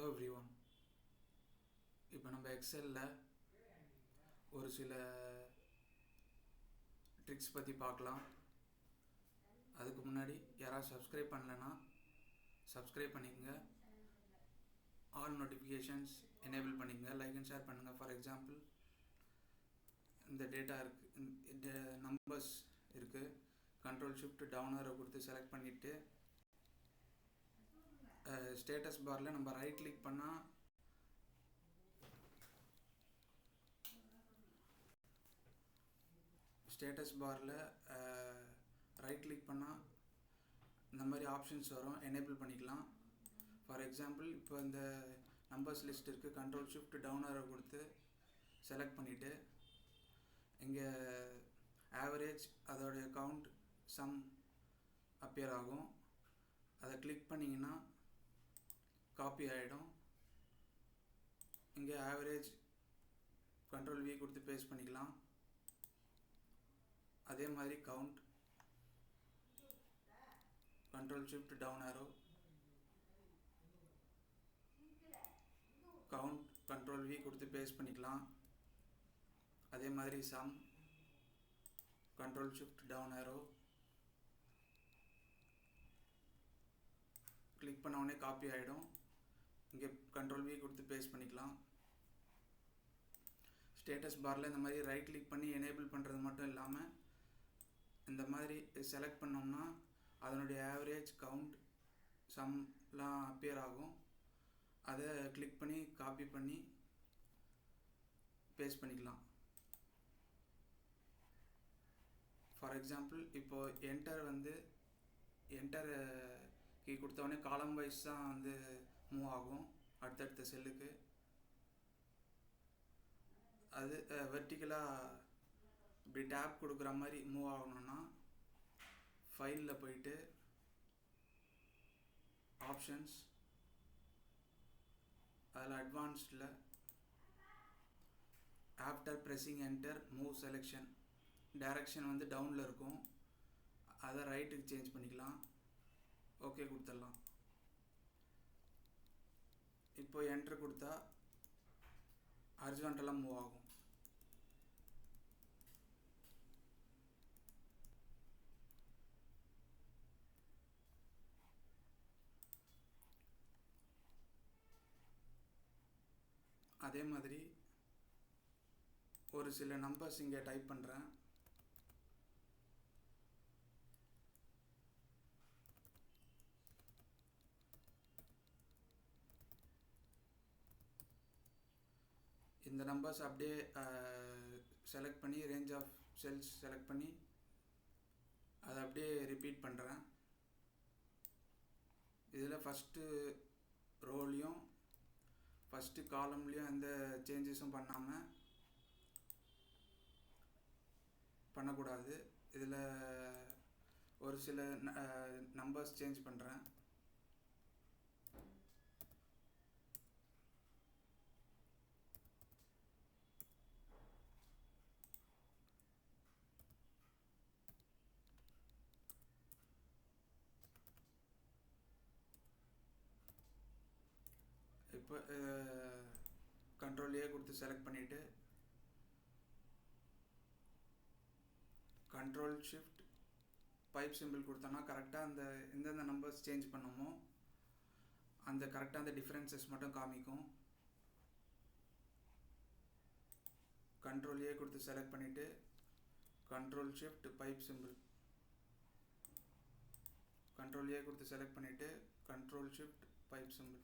Hello everyone. இப்போ நம்ம எக்ஸலில் ஒரு சில ட்ரிக்ஸ் பற்றி பார்க்கலாம். அதுக்கு முன்னாடி யாராவது சப்ஸ்கிரைப் பண்ணலைன்னா சப்ஸ்கிரைப் பண்ணிக்கோங்க. ஆல் நோட்டிஃபிகேஷன்ஸ் எனேபிள் பண்ணிக்கோங்க. லைக் அண்ட் ஷேர் பண்ணுங்கள். ஃபார் எக்ஸாம்பிள், இந்த டேட்டா இருக்குது, இந்த நம்பர்ஸ் இருக்குது. கண்ட்ரோல் ஷிஃப்ட் டவுன் ஆரோ கொடுத்து செலக்ட் பண்ணிவிட்டு ஸ்டேட்டஸ் பாரில் நம்ம ரைட் கிளிக் பண்ணால் இந்த மாதிரி ஆப்ஷன்ஸ் வரும். எனேபிள் பண்ணிக்கலாம். ஃபார் எக்ஸாம்பிள், இப்போ இந்த நம்பர்ஸ் லிஸ்ட் இருக்குது. கண்ட்ரோல் ஷிஃப்ட் டவுன் ஆரோ கொடுத்து செலக்ட் பண்ணிவிட்டு இங்கே ஆவரேஜ், அதோடைய கவுண்ட், சம் அப்பியர் ஆகும். அதை கிளிக் பண்ணிங்கன்னா காப்பி ஆகிடும். இங்கே ஆவரேஜ் கண்ட்ரோல் வி கொடுத்து பேஸ்ட் பண்ணிக்கலாம். அதே மாதிரி count, control shift down arrow, count, control V கொடுத்து பேஸ்ட் பண்ணிக்கலாம். அதே மாதிரி sum, control shift down arrow, click பண்ண உடனே காப்பி ஆகிடும். இங்கே கண்ட்ரோல் வி கொடுத்து பேஸ்ட் பண்ணிக்கலாம். ஸ்டேட்டஸ் பாரில் இந்த மாதிரி ரைட் கிளிக் பண்ணி எனேபிள் பண்ணுறது மட்டும் இல்லாமல் இந்த மாதிரி செலக்ட் பண்ணோம்னா அதனுடைய ஆவரேஜ், கவுண்ட், சம்லாம் அப்பியர் ஆகும். அதை கிளிக் பண்ணி காப்பி பண்ணி பேஸ்ட் பண்ணிக்கலாம். ஃபார் எக்ஸாம்பிள், இப்போது என்டர் கீ கொடுத்தவொடனே காலம் வைஸ் தான் மூவ் ஆகும் அடுத்தடுத்த செல்லுக்கு. அது வெர்டிக்கலாக இப்படி டேப் கொடுக்குற மாதிரி மூவ் ஆகணும்னா ஃபைலில் போயிட்டு ஆப்ஷன்ஸ், அதில் அட்வான்ஸ்டில் after pressing enter move selection, direction டவுனில் இருக்கும். அதை ரைட்டுக்கு சேஞ்ச் பண்ணிக்கலாம். ஓகே கொடுத்துடலாம். இப்போ என்டர் கொடுத்தா ஹாரிசான்டலாக மூவ் ஆகும். அதே மாதிரி ஒரு சில நம்பர்ஸ் இங்கே டைப் பண்ணுறேன். இந்த நம்பர்ஸ் அப்படியே செலக்ட் பண்ணி ரேஞ்ச் ஆஃப் செல்ஸ் செலக்ட் பண்ணி அதை அப்படியே ரிப்பீட் பண்ணுறேன். இதில் ஃபஸ்ட்டு ரோலையும் ஃபஸ்ட்டு காலம்லேயும் எந்த சேஞ்சஸும் பண்ணக்கூடாது. இதில் ஒரு சில நம்பர்ஸ் சேஞ்ச் பண்ணுறேன். இப்போ கண்ட்ரோல் ஏ கொடுத்து செலக்ட் பண்ணிவிட்டு கண்ட்ரோல் ஷிஃப்ட் பைப் சிம்பிள் கொடுத்தோன்னா கரெக்டாக அந்த எந்தெந்த நம்பர்ஸ் சேஞ்ச் பண்ணோமோ அந்த கரெக்டாக அந்த டிஃப்ரென்சஸ் மட்டும் காமிக்கும். கண்ட்ரோல் ஏ கொடுத்து செலக்ட் பண்ணிவிட்டு control shift pipe simple, control ஏ கொடுத்து செலக்ட் பண்ணிவிட்டு கண்ட்ரோல் ஷிஃப்ட் பைப் சிம்பிள்.